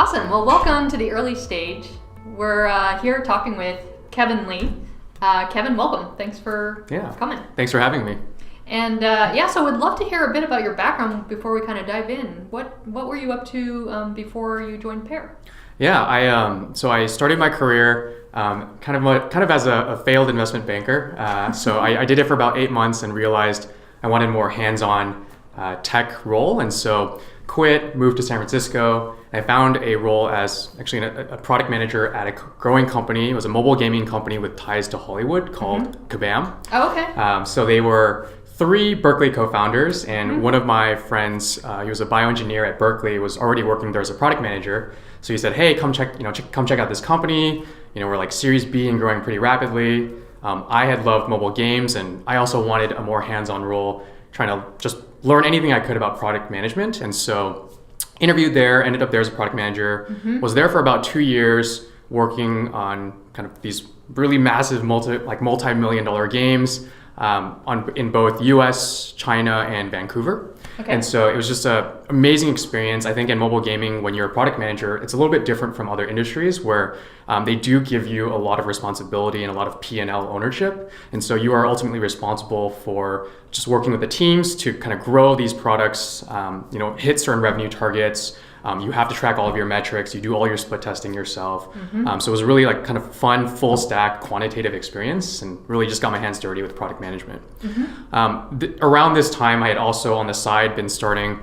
Awesome. Well, welcome to the early stage. We're here talking with Kevin Lee. Kevin, welcome. Thanks for coming. Thanks for having me. And so we'd love to hear a bit about your background before we kind of dive in. What were you up to before you joined Pear? Yeah, I started my career kind of as a failed investment banker. So I did it for about 8 months and realized I wanted more hands-on tech role, and so quit, moved to San Francisco. I found a role as actually a product manager at a growing company. It was a mobile gaming company with ties to Hollywood called Kabam. Oh, okay. So they were 3 Berkeley co-founders, and one of my friends, he was a bioengineer at Berkeley, was already working there as a product manager. So he said, "Hey, come check out this company. We're like Series B and growing pretty rapidly." I had loved mobile games, and I also wanted a more hands-on role, trying to just learn anything I could about product management. And so interviewed there, ended up there as a product manager, was there for about 2 years working on kind of these really massive multi-million-dollar games in both US, China, and Vancouver. Okay. And so it was just an amazing experience. I think in mobile gaming, when you're a product manager, it's a little bit different from other industries where they do give you a lot of responsibility and a lot of P&L ownership. And so you are ultimately responsible for just working with the teams to kind of grow these products, hit certain revenue targets. You have to track all of your metrics. You do all your split testing yourself. So it was really like kind of fun, full stack, quantitative experience, and really just got my hands dirty with product management. Around this time, I had also on the side been starting.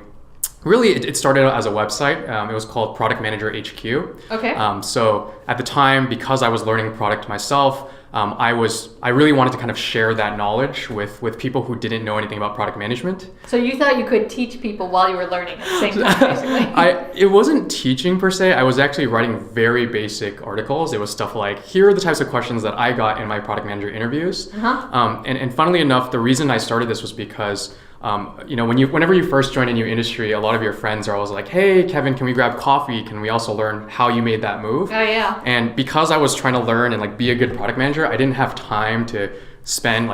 Really, it started out as a website. It was called Product Manager HQ. Okay. So at the time, because I was learning product myself, I really wanted to kind of share that knowledge with people who didn't know anything about product management. So you thought you could teach people while you were learning at the same time, basically. It wasn't teaching per se. I was actually writing very basic articles. It was stuff like, here are the types of questions that I got in my product manager interviews. And funnily enough, the reason I started this was because whenever you first join a new industry, a lot of your friends are always like, "Hey, Kevin, can we grab coffee? Can we also learn how you made that move?" Oh, yeah. And because I was trying to learn and be a good product manager, I didn't have time to spend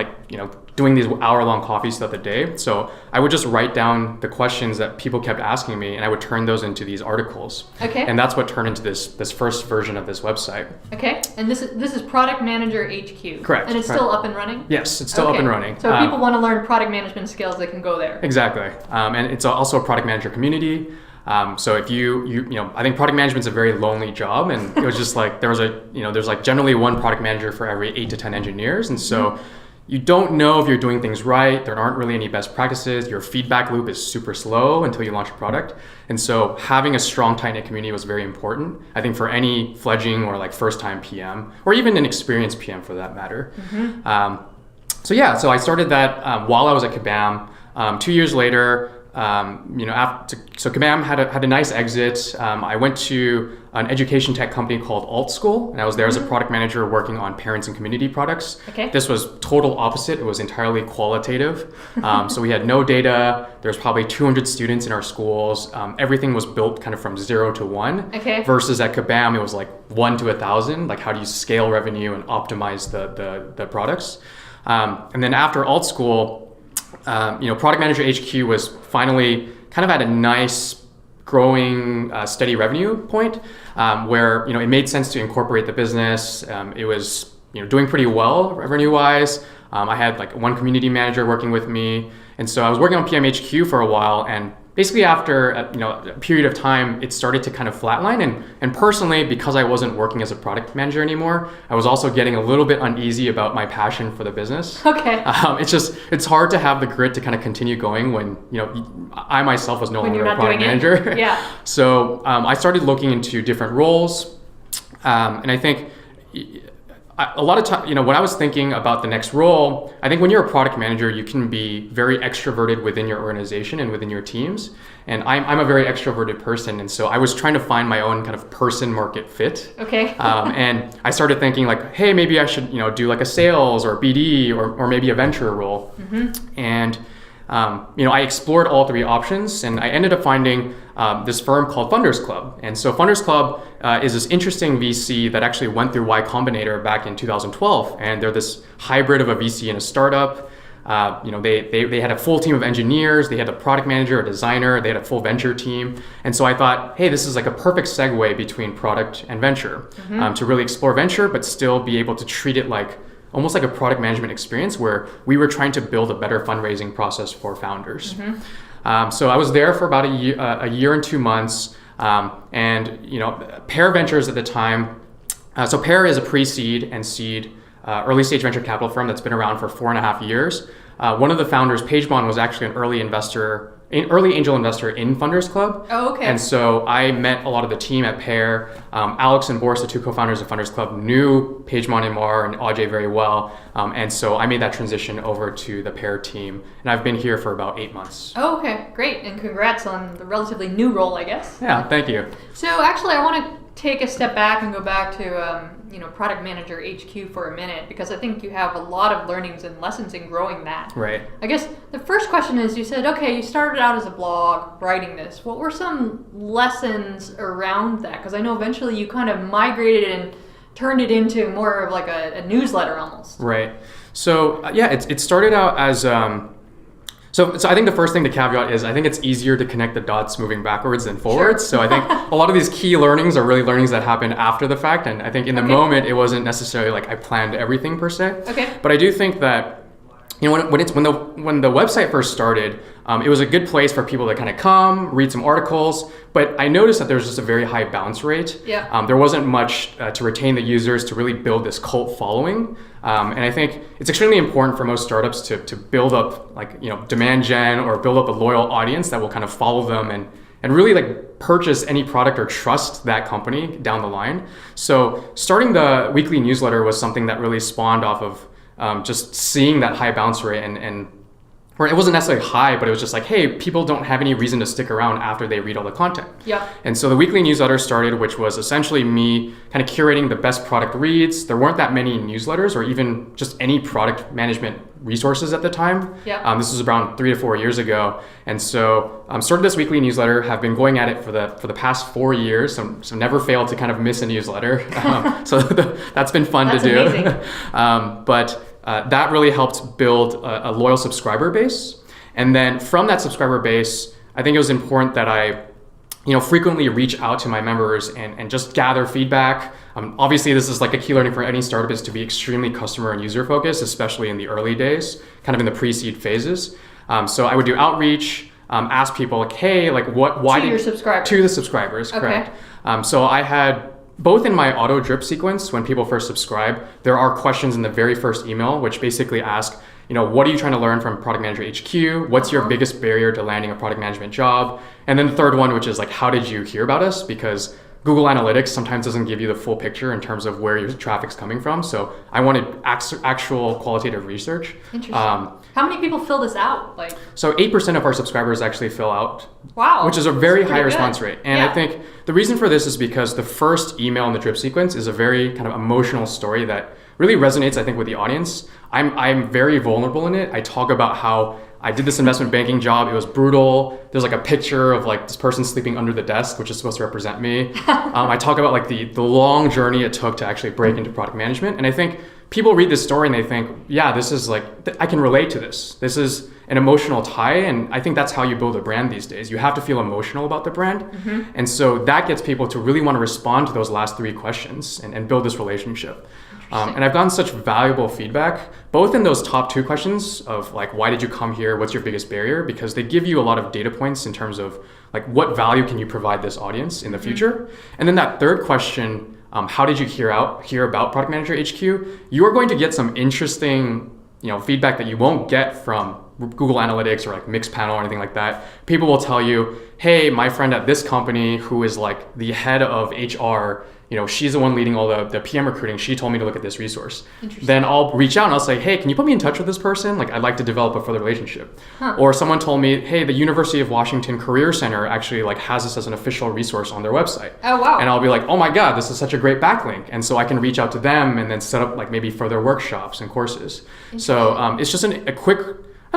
doing these hour-long coffees throughout the day. So I would just write down the questions that people kept asking me, and I would turn those into these articles. Okay. And that's what turned into this first version of this website. Okay. And this is Product Manager HQ. Correct. And it's still up and running? Yes, it's still up and running. So if people want to learn product management skills, they can go there. Exactly. And it's also a product manager community. So if I think product management's a very lonely job, and it was just like there's generally one product manager for every 8 to 10 engineers, and so you don't know if you're doing things right. There aren't really any best practices. Your feedback loop is super slow until you launch a product. And so having a strong, tight-knit community was very important, I think, for any fledgling or first-time PM, or even an experienced PM for that matter. So I started that while I was at Kabam. 2 years later, so Kabam had a nice exit. I went to an education tech company called Alt School, and I was there as a product manager working on parents and community products. Okay. This was total opposite. It was entirely qualitative. So we had no data. There's probably 200 students in our schools. Everything was built kind of from 0 to 1. Okay. Versus at Kabam, it was 1 to 1,000. How do you scale revenue and optimize the products? And then after Alt School, Product Manager HQ was finally kind of at a nice, growing, steady revenue point where it made sense to incorporate the business. It was doing pretty well revenue-wise. I had one community manager working with me, and so I was working on PMHQ for a while. And basically, after a period of time, it started to kind of flatline. And personally, because I wasn't working as a product manager anymore, I was also getting a little bit uneasy about my passion for the business. Okay. It's hard to have the grit to kind of continue going when I myself was no longer a product manager. Yeah. So I started looking into different roles, and I think a lot of time, when I was thinking about the next role, I think when you're a product manager, you can be very extroverted within your organization and within your teams. And I'm a very extroverted person. And so I was trying to find my own kind of person market fit. Okay. And I started thinking hey, maybe I should, do a sales or BD or maybe a venture role. And I explored all 3 options, and I ended up finding this firm called Funders Club. And so Funders Club is this interesting VC that actually went through Y Combinator back in 2012. And they're this hybrid of a VC and a startup. They had a full team of engineers, they had a product manager, a designer, they had a full venture team. And so I thought, hey, this is like a perfect segue between product and venture to really explore venture, but still be able to treat it like almost like a product management experience where we were trying to build a better fundraising process for founders. So I was there for about a year and 2 months. Pear Ventures at the time. So Pear is a pre-seed and seed early stage venture capital firm that's been around for 4.5 years. One of the founders, Pagemon, was actually an early angel investor in Funders Club. Oh, okay. And so I met a lot of the team at Pear. Alex and Boris, the two co-founders of Funders Club, knew Pagemon and Mar and Ajay very well. And so I made that transition over to the Pear team. And I've been here for about 8 months. Oh, okay. Great. And congrats on the relatively new role, I guess. Yeah, thank you. So actually, I want to take a step back and go back to product manager HQ for a minute, because I think you have a lot of learnings and lessons in growing that. Right. I guess the first question is, you said, okay, you started out as a blog writing this. What were some lessons around that? Because I know eventually you kind of migrated and turned it into more of like a newsletter almost. Right. So it started out as So I think the first thing to caveat is I think it's easier to connect the dots moving backwards than forwards. Sure. So I think a lot of these key learnings are really learnings that happen after the fact. And I think in the moment, it wasn't necessarily like I planned everything per se. Okay. But I do think that when the website first started, it was a good place for people to kind of come, read some articles. But I noticed that there was just a very high bounce rate. Yeah. There wasn't much to retain the users to really build this cult following. And I think it's extremely important for most startups to build up demand gen or build up a loyal audience that will kind of follow them and really like purchase any product or trust that company down the line. So starting the weekly newsletter was something that really spawned off of just seeing that high bounce rate and or it wasn't necessarily high, but it was just like, hey, people don't have any reason to stick around after they read all the content. Yeah. And so the weekly newsletter started, which was essentially me kind of curating the best product reads. There weren't that many newsletters or even just any product management resources at the time. Yeah. This was around 3 to 4 years ago. And so started this weekly newsletter, have been going at it for the past 4 years. So never failed to kind of miss a newsletter. That's been fun to do. Amazing. That really helped build a loyal subscriber base. And then from that subscriber base, I think it was important that I frequently reach out to my members and just gather feedback. Obviously, this is like a key learning for any startup is to be extremely customer and user focused, especially in the early days, kind of in the pre-seed phases. So I would do outreach, ask people like, hey, like why to your subscribers. To the subscribers, correct. So I had both in my auto drip sequence, when people first subscribe, there are questions in the very first email, which basically ask, what are you trying to learn from Product Manager HQ? What's your biggest barrier to landing a product management job? And then the third one, which is like, how did you hear about us? Because Google Analytics sometimes doesn't give you the full picture in terms of where your traffic's coming from. So I wanted actual qualitative research. Interesting. How many people fill this out? So 8% of our subscribers actually fill out. Wow. Which is a very high response rate. And yeah. I think the reason for this is because the first email in the drip sequence is a very kind of emotional story that really resonates, I think, with the audience. I'm very vulnerable in it. I talk about how I did this investment banking job. It was brutal. There's like a picture of like this person sleeping under the desk, which is supposed to represent me. I talk about like the long journey it took to actually break into product management. And I think people read this story and they think, yeah, this is like, I can relate to this. This is an emotional tie. And I think that's how you build a brand these days. You have to feel emotional about the brand. Mm-hmm. And so that gets people to really want to respond to those last 3 questions and build this relationship. And I've gotten such valuable feedback, both in those top 2 questions of like, why did you come here? What's your biggest barrier? Because they give you a lot of data points in terms of like, what value can you provide this audience in the future? And then that third question, how did you hear about Product Manager HQ? You are going to get some interesting, feedback that you won't get from Google Analytics or like Mixpanel or anything like that. People will tell you, hey, my friend at this company who is like the head of HR, she's the one leading all the PM recruiting. She told me to look at this resource. Then I'll reach out and I'll say, hey, can you put me in touch with this person? Like, I'd like to develop a further relationship. Or someone told me, hey, the University of Washington Career Center actually like has this as an official resource on their website. Oh, wow. And I'll be like, oh my God, this is such a great backlink. And so I can reach out to them and then set up like maybe further workshops and courses. So it's just not a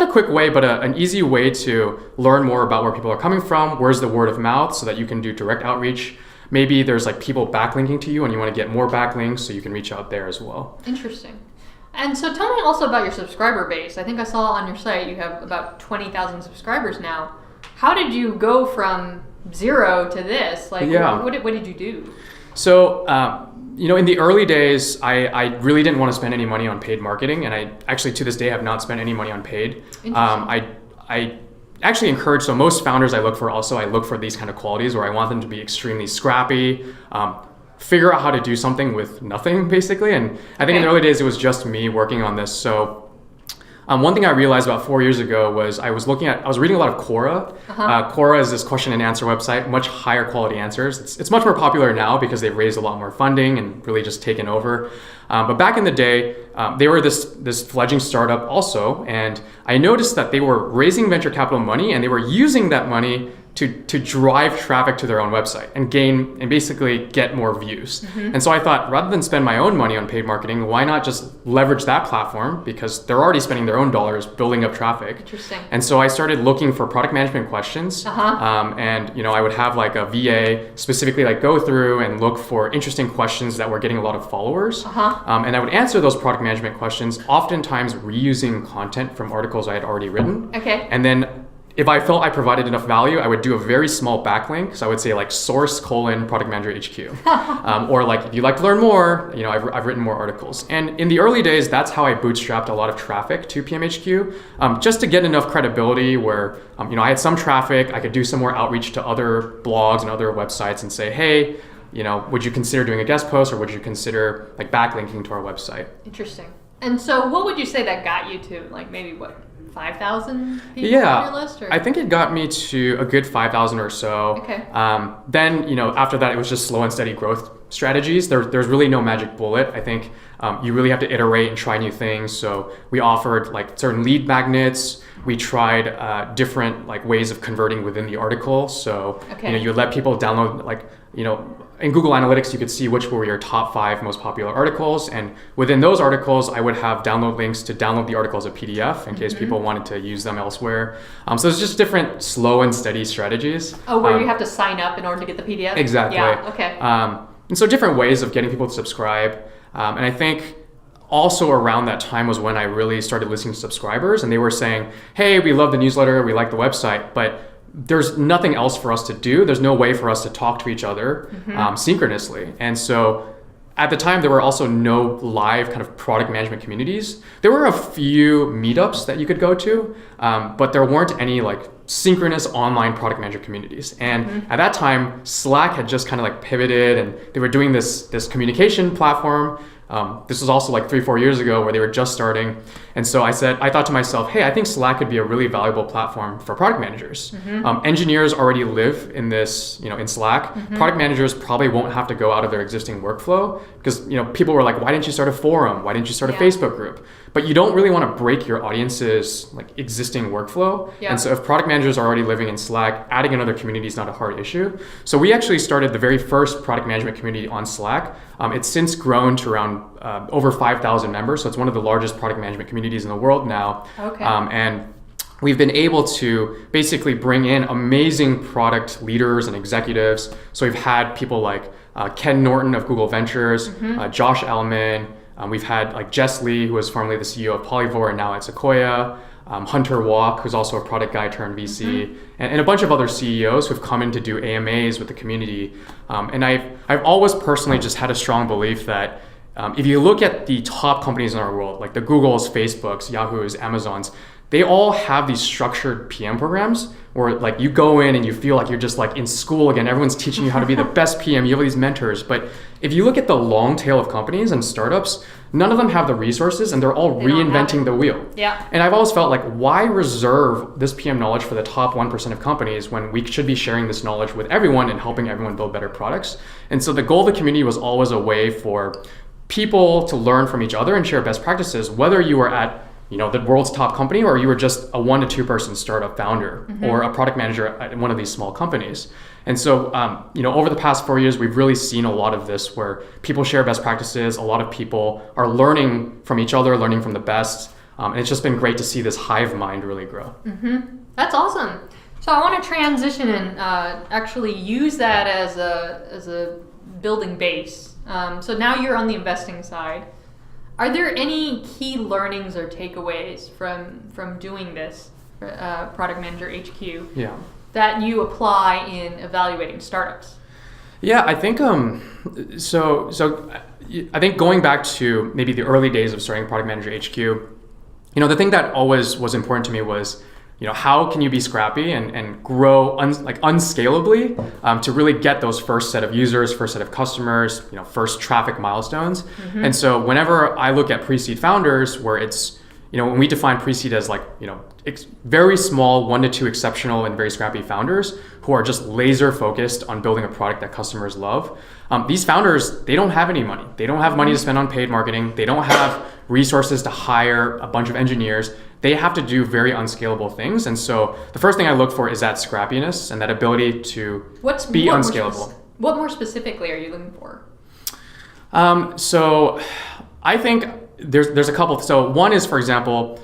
quick way, but an easy way to learn more about where people are coming from. Where's the word of mouth so that you can do direct outreach. Maybe there's like people backlinking to you and you want to get more backlinks so you can reach out there as well. Interesting. And so tell me also about your subscriber base. I think I saw on your site you have about 20,000 subscribers now. How did you go from 0 to this? Like, what did you do? So, in the early days, I really didn't want to spend any money on paid marketing, and I actually to this day have not spent any money on paid. I actually encourage, so most founders I look for these kind of qualities where I want them to be extremely scrappy, figure out how to do something with nothing, basically. And I think in the early days, it was just me working on this. So one thing I realized about 4 years ago was I was reading a lot of Quora. Quora is this question and answer website, much higher quality answers. It's much more popular now because they've raised a lot more funding and really just taken over. But back in the day, they were this fledgling startup also, and I noticed that they were raising venture capital money and they were using that money to drive traffic to their own website and basically get more views. And so I thought, rather than spend my own money on paid marketing, why not just leverage that platform, because they're already spending their own dollars building up traffic. Interesting. And so I started looking for product management questions. And I would have like a VA specifically like go through and look for interesting questions that were getting a lot of followers. And I would answer those product management questions, oftentimes reusing content from articles I had already written. And then if I felt I provided enough value, I would do a very small backlink. So I would say like source : product manager HQ. Or like, if you'd like to learn more, I've written more articles. And in the early days, that's how I bootstrapped a lot of traffic to PMHQ, just to get enough credibility where, I had some traffic, I could do some more outreach to other blogs and other websites and say, hey, would you consider doing a guest post, or would you consider like backlinking to our website? Interesting. And so what would you say that got you to, like, maybe 5,000 people on your list? Or? I think it got me to a good 5,000 or so. Then, after that, it was just slow and steady growth strategies. There's really no magic bullet. I think you really have to iterate and try new things. So we offered like certain lead magnets. We tried different like ways of converting within the article. So, you let people download like, in Google Analytics, you could see which were your top 5 most popular articles. And within those articles, I would have download links to download the article as a PDF in case people wanted to use them elsewhere. So it's just different slow and steady strategies. Oh, where you have to sign up in order to get the PDF? Exactly. Yeah, okay. And so different ways of getting people to subscribe. And I think also around that time was when I really started listening to subscribers, and they were saying, hey, we love the newsletter, we like the website, but there's nothing else for us to do. There's no way for us to talk to each other synchronously. And so at the time, there were also no live kind of product management communities. There were a few meetups that you could go to, but there weren't any like synchronous online product manager communities. And at that time, Slack had just kind of like pivoted, and they were doing this communication platform. This was also like 3-4 years ago where they were just starting. And so I thought to myself, hey, I think Slack could be a really valuable platform for product managers. Engineers already live in this, in Slack. Product managers probably won't have to go out of their existing workflow because, people were like, why didn't you start a forum? Why didn't you start a Facebook group? But you don't really want to break your audience's like existing workflow. And so if product managers are already living in Slack, adding another community is not a hard issue. So we actually started the very first product management community on Slack. It's since grown to around over 5,000 members. So it's one of the largest product management communities in the world now. And we've been able to basically bring in amazing product leaders and executives. So we've had people like Ken Norton of Google Ventures, Josh Ellman. We've had like Jess Lee, who was formerly the CEO of Polyvore and now at Sequoia. Hunter Walk, who's also a product guy turned VC, and a bunch of other CEOs who've come in to do AMAs with the community. And I've always personally just had a strong belief that if you look at the top companies in our world, like the Googles, Facebooks, Yahoos, Amazons, they all have these structured PM programs where like you go in and you feel like you're just like in school again. Everyone's teaching you how to be the best PM. You have these mentors. But if you look at the long tail of companies and startups, none of them have the resources and they're all reinventing the wheel. And I've always felt like, why reserve this PM knowledge for the top 1% of companies when we should be sharing this knowledge with everyone and helping everyone build better products? And so the goal of the community was always a way for people to learn from each other and share best practices, whether you were at the world's top company or you were just a 1 to 2 person startup founder or a product manager at one of these small companies. And so, over the past 4 years, we've really seen a lot of this where people share best practices. A lot of people are learning from each other, learning from the best. And it's just been great to see this hive mind really grow. That's awesome. So I want to transition and actually use that as a building base. So now you're on the investing side. Are there any key learnings or takeaways from doing this, Product Manager HQ, Yeah. that you apply in evaluating startups? Yeah, I think so I think going back to maybe the early days of starting Product Manager HQ, the thing that always was important to me was, how can you be scrappy and grow unscalably to really get those first set of users, first set of customers, first traffic milestones. And so whenever I look at pre-seed founders, where it's, when we define pre-seed as very small, 1 to 2 exceptional and very scrappy founders who are just laser focused on building a product that customers love. These founders, they don't have any money. They don't have money to spend on paid marketing. They don't have resources to hire a bunch of engineers. They have to do very unscalable things. And so the first thing I look for is that scrappiness and that ability to be unscalable. What more specifically are you looking for? So I think there's a couple. So one is, for example,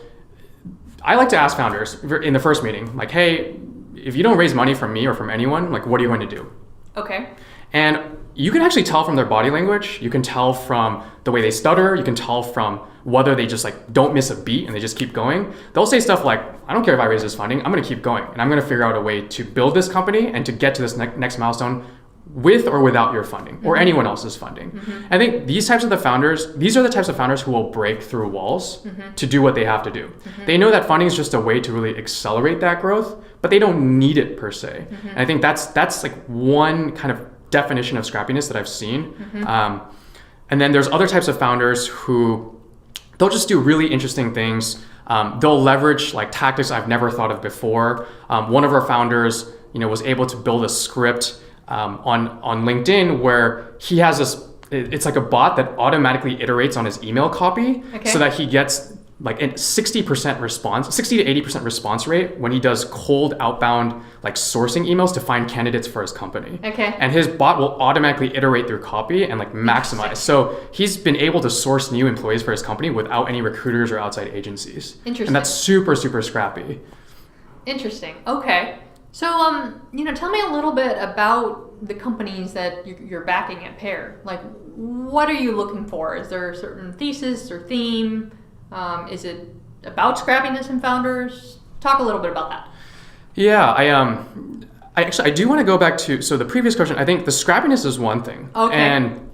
I like to ask founders in the first meeting, like, hey, if you don't raise money from me or from anyone, what are you going to do? Okay. And you can actually tell from their body language. You can tell from the way they stutter. You can tell from whether they just don't miss a beat and they just keep going. They'll say stuff like, I don't care if I raise this funding, I'm going to keep going. And I'm going to figure out a way to build this company and to get to this next milestone with or without your funding or anyone else's funding. I think these are the types of founders who will break through walls to do what they have to do. They know that funding is just a way to really accelerate that growth, but they don't need it per se. And I think that's one kind of definition of scrappiness that I've seen. And then there's other types of founders who they'll just do really interesting things. They'll leverage tactics I've never thought of before. One of our founders, was able to build a script on LinkedIn where he has this, it's like a bot that automatically iterates on his email copy so that he gets a 60% response, 60 to 80% response rate when he does cold outbound sourcing emails to find candidates for his company. Okay. And his bot will automatically iterate through copy and maximize. So he's been able to source new employees for his company without any recruiters or outside agencies. Interesting. And that's super, super scrappy. Interesting. Okay. So, tell me a little bit about the companies that you're backing at Pear. What are you looking for? Is there a certain thesis or theme? Is it about scrappiness in founders? Talk a little bit about that. Yeah, I do want to go back to the previous question. I think the scrappiness is one thing, and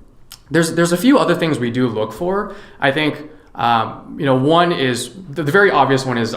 there's a few other things we do look for. I think one is the very obvious one is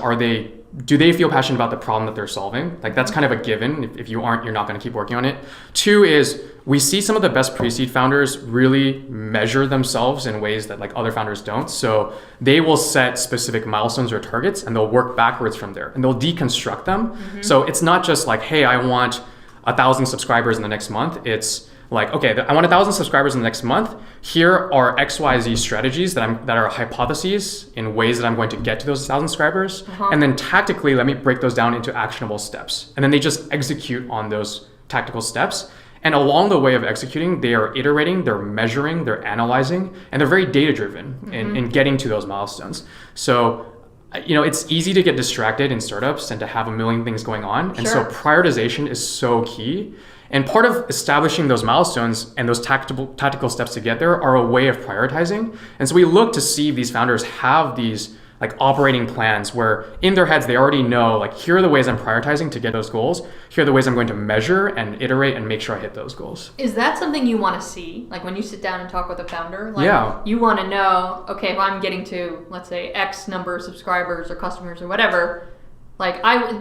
do they feel passionate about the problem that they're solving? That's kind of a given. If you aren't, you're not going to keep working on it. 2 is we see some of the best pre-seed founders really measure themselves in ways that other founders don't. So they will set specific milestones or targets and they'll work backwards from there and they'll deconstruct them. So it's not just hey, I want 1,000 subscribers in the next month. It's okay, I want 1,000 subscribers in the next month. Here are XYZ strategies that are hypotheses in ways that I'm going to get to those 1,000 subscribers. And then tactically, let me break those down into actionable steps. And then they just execute on those tactical steps. And along the way of executing, they are iterating, they're measuring, they're analyzing, and they're very data-driven in getting to those milestones. So, it's easy to get distracted in startups and to have a million things going on. And so prioritization is so key. And part of establishing those milestones and those tactical steps to get there are a way of prioritizing. And so we look to see if these founders have these operating plans where in their heads they already know here are the ways I'm prioritizing to get those goals. Here are the ways I'm going to measure and iterate and make sure I hit those goals. Is that something you want to see? When you sit down and talk with a founder? Yeah. You want to know, okay, if I'm getting to, let's say, X number of subscribers or customers or whatever,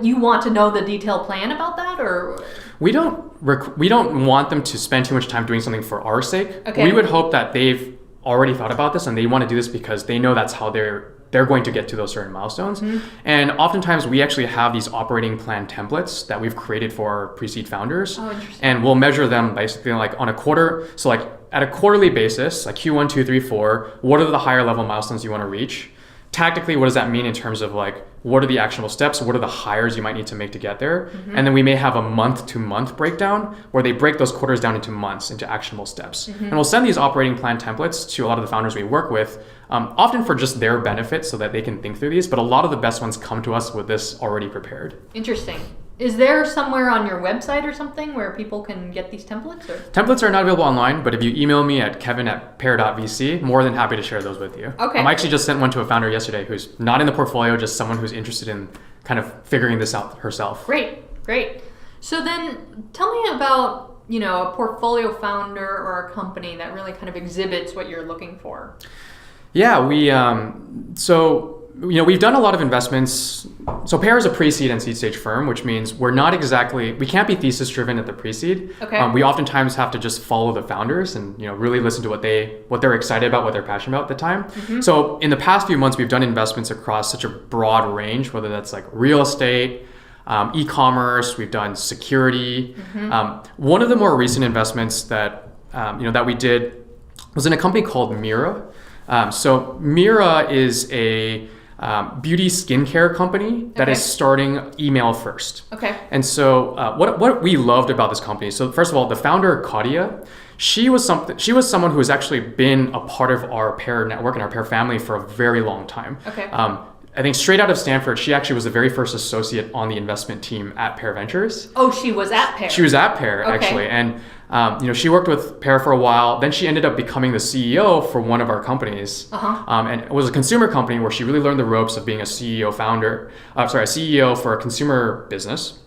you want to know the detailed plan about that, or we don't want them to spend too much time doing something for our sake. Okay. We would hope that they've already thought about this and they want to do this because they know that's how they're going to get to those certain milestones. And oftentimes we actually have these operating plan templates that we've created for our pre-seed founders. Oh, interesting. And we'll measure them basically on a quarter. So at a quarterly basis, Q1, 2, 3, 4, what are the higher level milestones you want to reach? Tactically, what does that mean in terms of what are the actionable steps? What are the hires you might need to make to get there? And then we may have a month-to-month breakdown where they break those quarters down into months, into actionable steps. And we'll send these operating plan templates to a lot of the founders we work with, often for just their benefit so that they can think through these. But a lot of the best ones come to us with this already prepared. Interesting. Is there somewhere on your website or something where people can get these templates? Or? Templates are not available online, but if you email me at kevin@pear.vc, more than happy to share those with you. Okay. I actually just sent one to a founder yesterday who's not in the portfolio, just someone who's interested in kind of figuring this out herself. Great. So then tell me about, a portfolio founder or a company that really kind of exhibits what you're looking for. Yeah, we've done a lot of investments. So Pear is a pre-seed and seed stage firm, which means we can't be thesis driven at the pre-seed. Okay. We oftentimes have to just follow the founders and really listen to what they're excited about, what they're passionate about at the time. Mm-hmm. So in the past few months, we've done investments across such a broad range, whether that's like real estate, e-commerce, we've done security. Mm-hmm. One of the more recent investments that we did was in a company called Mira. So Mira is a beauty skincare company that is starting email first. Okay. And so what we loved about this company, so first of all, the founder, Claudia, she was someone who has actually been a part of our Pear network and our Pear family for a very long time. Okay. I think straight out of Stanford, she actually was the very first associate on the investment team at Pear Ventures. Oh, she was at Pear. She was at Pear, actually. And she worked with Pear for a while. Then she ended up becoming the CEO for one of our companies. And it was a consumer company where she really learned the ropes of being a CEO for a consumer business.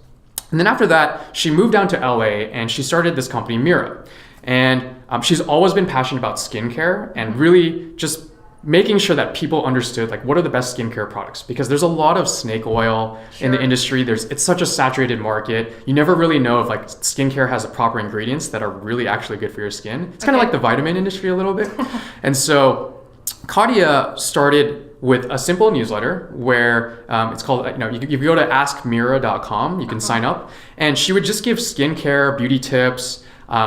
And then after that, she moved down to LA and she started this company, Mira. And she's always been passionate about skincare and really just making sure that people understood like what are the best skincare products, because there's a lot of snake oil in the industry. It's such a saturated market. You never really know if like skincare has the proper ingredients that are really actually good for your skin. It's kind of like the vitamin industry a little bit. And so Claudia started with a simple newsletter where it's called, you go to askmira.com, you can sign up, and she would just give skincare, beauty tips.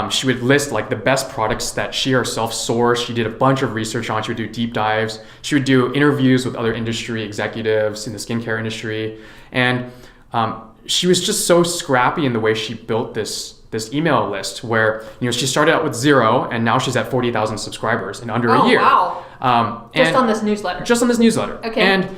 She would list like the best products that she herself sourced. She did a bunch of research on. She would do deep dives. She would do interviews with other industry executives in the skincare industry. And she was just so scrappy in the way she built this email list where, she started out with 0 and now she's at 40,000 subscribers in under a year. Wow. Just on this newsletter. Just on this newsletter. Okay. And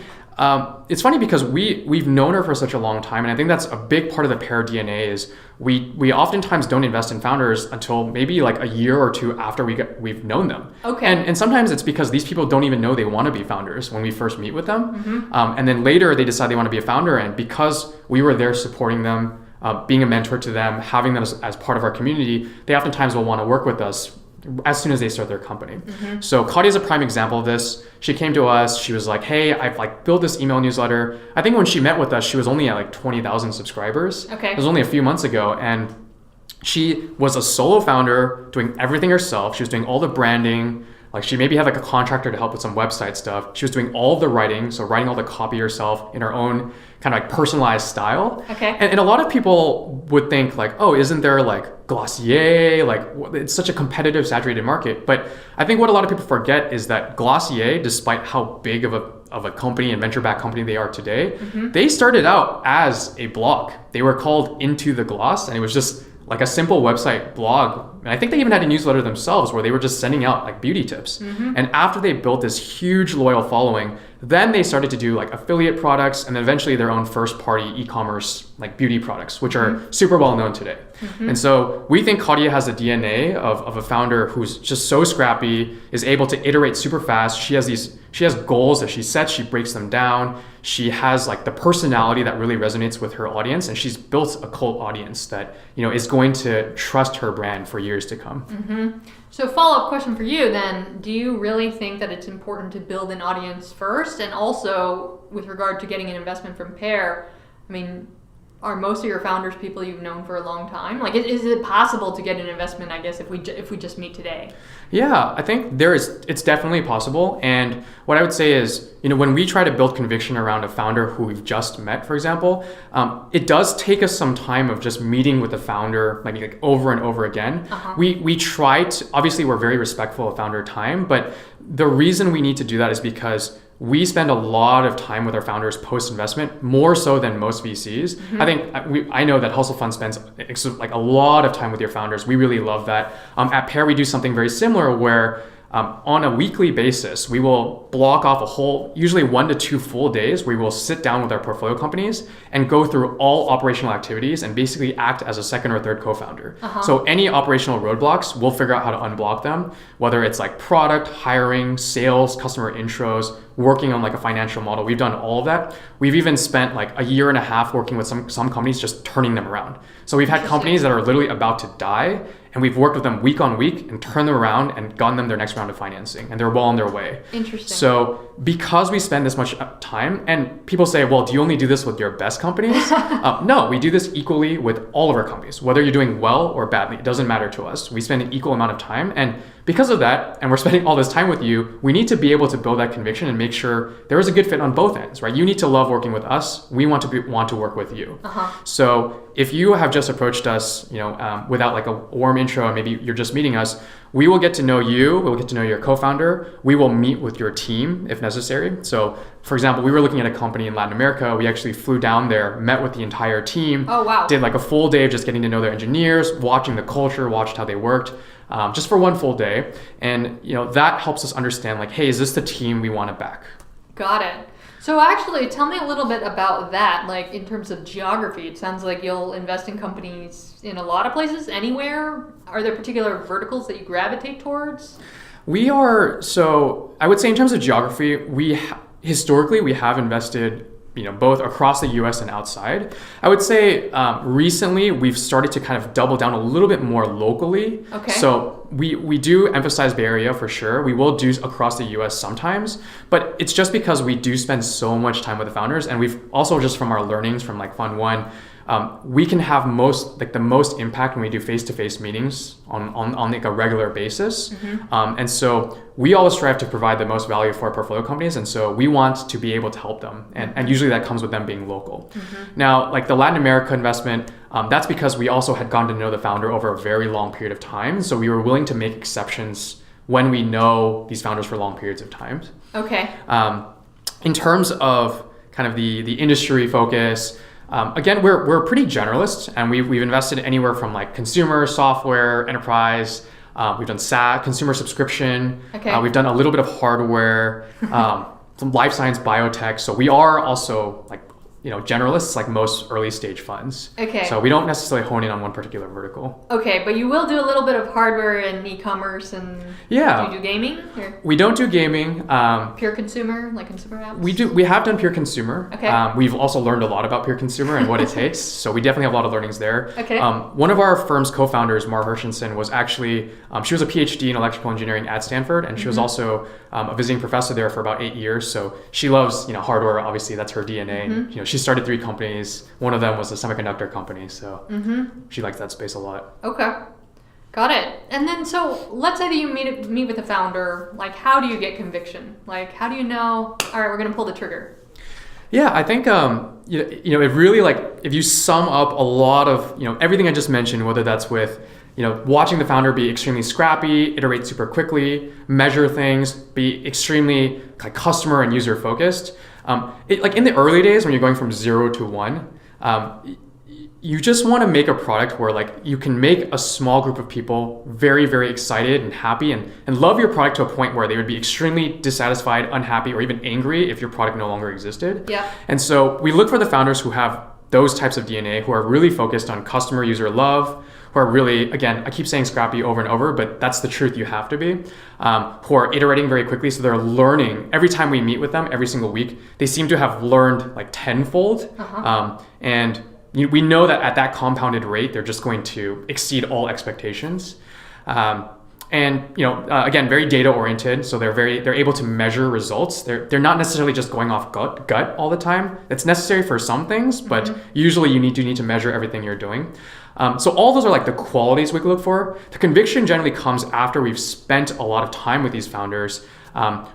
it's funny because we've known her for such a long time, and I think that's a big part of the Pear DNA is we oftentimes don't invest in founders until maybe like a year or two after we've known them. Okay. And sometimes it's because these people don't even know they want to be founders when we first meet with them. Mm-hmm. And then later they decide they want to be a founder, and because we were there supporting them, being a mentor to them, having them as part of our community, they oftentimes will want to work with us as soon as they start their company. Mm-hmm. So Claudia's a prime example of this. She came to us, she was like, hey, I've like built this email newsletter. I think when she met with us, she was only at like 20,000 subscribers. Okay. It was only a few months ago. And she was a solo founder doing everything herself. She was doing all the branding. Like she maybe had like a contractor to help with some website stuff. She was doing all of the writing, so writing all the copy herself in her own kind of like personalized style. Okay. And a lot of people would think like, oh, isn't there like Glossier? Like it's such a competitive, saturated market. But I think what a lot of people forget is that Glossier, despite how big of a company and venture-backed company they are today, they started out as a blog. They were called Into the Gloss, and it was just like a simple website blog. And I think they even had a newsletter themselves where they were just sending out like beauty tips. And after they built this huge loyal following, then they started to do like affiliate products and then eventually their own first party e-commerce like beauty products, which are super well known today. And so we think Claudia has the DNA of a founder who's just so scrappy, is able to iterate super fast. She has goals that she sets, she breaks them down. She has like the personality that really resonates with her audience, and she's built a cult audience that is going to trust her brand for years to come. So follow-up question for you then, do you really think that it's important to build an audience first? And also with regard to getting an investment from Pear, I mean, are most of your founders people you've known for a long time? Like, is it possible to get an investment, I guess, if we just meet today? Yeah, I think it's definitely possible. And what I would say is, when we try to build conviction around a founder who we've just met, for example, it does take us some time of just meeting with the founder, maybe like over and over again. We try to, obviously we're very respectful of founder time, but the reason we need to do that is because we spend a lot of time with our founders post-investment, more so than most VCs. I know that Hustle Fund spends like a lot of time with your founders. We really love that. At Pear, we do something very similar where on a weekly basis, we will block off a whole, usually 1 to 2 full days, where we will sit down with our portfolio companies and go through all operational activities and basically act as a second or third co-founder. So any operational roadblocks, we'll figure out how to unblock them, whether it's like product, hiring, sales, customer intros, working on like a financial model. We've done all of that. We've even spent like a year and a half working with some companies, just turning them around. So we've had companies that are literally about to die, and we've worked with them week on week and turned them around and gotten them their next round of financing, and they're well on their way. Interesting. So because we spend this much time, and people say, well, do you only do this with your best companies? No, we do this equally with all of our companies. Whether you're doing well or badly, it doesn't matter to us. We spend an equal amount of time, and because of that, and we're spending all this time with you, we need to be able to build that conviction and make sure there is a good fit on both ends, right? You need to love working with us. We want to work with you. So if you have just approached us, without like a warm intro, and maybe you're just meeting us, we will get to know you. We'll get to know your co-founder. We will meet with your team if necessary. So, for example, we were looking at a company in Latin America. We actually flew down there, met with the entire team. Oh, wow. Did like a full day of just getting to know their engineers, watching the culture, watched how they worked. Just for one full day. And that helps us understand like, hey, is this the team we want to back? Got it. So actually, tell me a little bit about that, like in terms of geography. It sounds like you'll invest in companies in a lot of places, anywhere. Are there particular verticals that you gravitate towards? So I would say in terms of geography, historically we have invested both across the US and outside. I would say recently we've started to kind of double down a little bit more locally. Okay. So we do emphasize Bay Area for sure. We will do across the US sometimes, but it's just because we do spend so much time with the founders, and we've also, just from our learnings from like Fund 1, we can have the most impact when we do face-to-face meetings on like a regular basis. And so we always strive to provide the most value for our portfolio companies. And so we want to be able to help them. And usually that comes with them being local. Now, like the Latin America investment, that's because we also had gotten to know the founder over a very long period of time. So we were willing to make exceptions when we know these founders for long periods of time. Okay. In terms of kind of the industry focus, again, we're pretty generalist, and we've invested anywhere from like consumer, software, enterprise. We've done SaaS, consumer subscription. Okay. We've done a little bit of hardware, some life science, biotech. So we are also like generalists, like most early stage funds. Okay. So we don't necessarily hone in on one particular vertical. Okay, but you will do a little bit of hardware and e-commerce, and yeah. Do you do gaming? Or We don't do gaming. pure consumer, like consumer apps? We have done pure consumer. Okay. We've also learned a lot about pure consumer and what it takes. So we definitely have a lot of learnings there. Okay. One of our firm's co-founders, Mara Hershenson, was actually, she was a PhD in electrical engineering at Stanford, and she was also a visiting professor there for about 8 years. So she loves, hardware. Obviously, that's her DNA. And, she started 3 companies. One of them was a semiconductor company. So she likes that space a lot. Okay. Got it. And then, so let's say that you meet with a founder. Like, how do you get conviction? Like, how do you know, all right, we're going to pull the trigger? Yeah, I think, it really, like, if you sum up a lot of, everything I just mentioned, whether that's with, watching the founder be extremely scrappy, iterate super quickly, measure things, be extremely like customer and user focused. Like in the early days when you're going from 0 to 1, you just want to make a product where like you can make a small group of people very, very excited and happy and love your product to a point where they would be extremely dissatisfied, unhappy, or even angry if your product no longer existed. Yeah. And so we look for the founders who have those types of DNA, who are really focused on customer user love, who are really, again, I keep saying scrappy over and over, but that's the truth, you have to be, who are iterating very quickly. So they're learning every time we meet with them, every single week. They seem to have learned like tenfold. And we know that at that compounded rate, they're just going to exceed all expectations. And again, very data oriented, so they're able to measure results. They're not necessarily just going off gut all the time. It's necessary for some things, but usually you need to measure everything you're doing. So all those are like the qualities we look for. The conviction generally comes after we've spent a lot of time with these founders,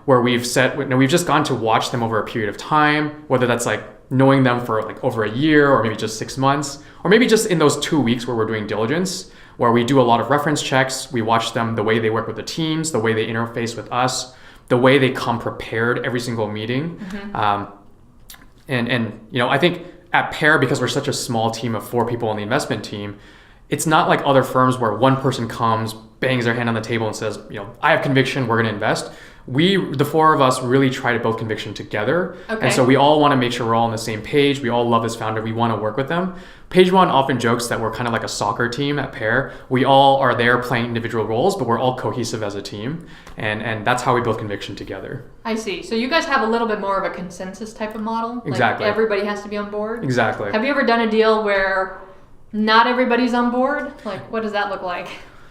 where we've just gone to watch them over a period of time, whether that's like knowing them for like over a year or maybe just 6 months, or maybe just in those 2 weeks where we're doing diligence, where we do a lot of reference checks. We watch them, the way they work with the teams, the way they interface with us, the way they come prepared every single meeting. And I think at Pear, because we're such a small team of 4 people on the investment team, it's not like other firms where one person comes, bangs their hand on the table and says, I have conviction, we're going to invest. The four of us really try to build conviction together. Okay. And so we all want to make sure we're all on the same page. We all love this founder. We want to work with them. Page One often jokes that we're kind of like a soccer team at Pear. We all are there playing individual roles, but we're all cohesive as a team. And that's how we build conviction together. I see. So you guys have a little bit more of a consensus type of model? Exactly. Like everybody has to be on board? Exactly. Have you ever done a deal where not everybody's on board? Like, what does that look like?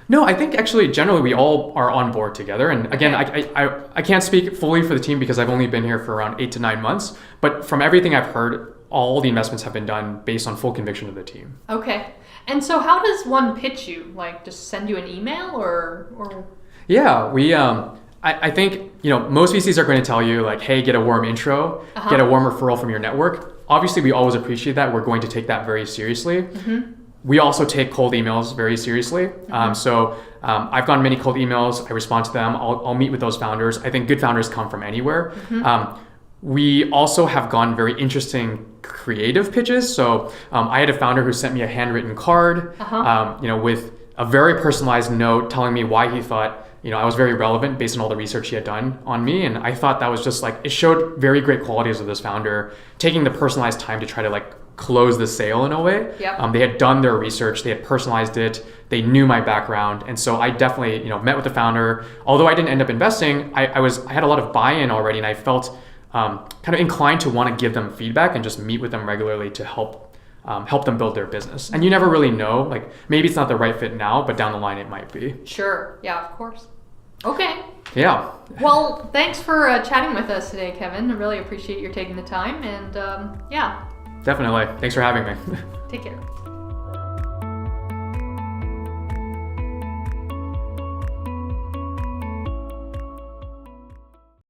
No, I think actually generally we all are on board together. And again, I can't speak fully for the team because I've only been here for around 8 to 9 months. But from everything I've heard, all the investments have been done based on full conviction of the team. Okay. And so how does one pitch you? Like just send you an email or? Yeah, I think, most VCs are going to tell you like, hey, get a warm intro, get a warm referral from your network. Obviously, we always appreciate that. We're going to take that very seriously. Mm-hmm. We also take cold emails very seriously. Mm-hmm. I've gotten many cold emails. I respond to them. I'll meet with those founders. I think good founders come from anywhere. Mm-hmm. We also have gotten very interesting creative pitches. So I had a founder who sent me a handwritten card, with a very personalized note telling me why he thought I was very relevant based on all the research he had done on me. And I thought that was just like, it showed very great qualities of this founder, taking the personalized time to try to like close the sale in a way. Yep. They had done their research, they had personalized it, they knew my background. And so I definitely, met with the founder. Although I didn't end up investing, I had a lot of buy-in already, and I felt kind of inclined to want to give them feedback and just meet with them regularly to help them build their business. And you never really know, like maybe it's not the right fit now, but down the line it might be. Sure. Yeah, of course. Okay. Yeah. Well, thanks for chatting with us today, Kevin. I really appreciate your taking the time. And yeah. Definitely. Thanks for having me. Take care.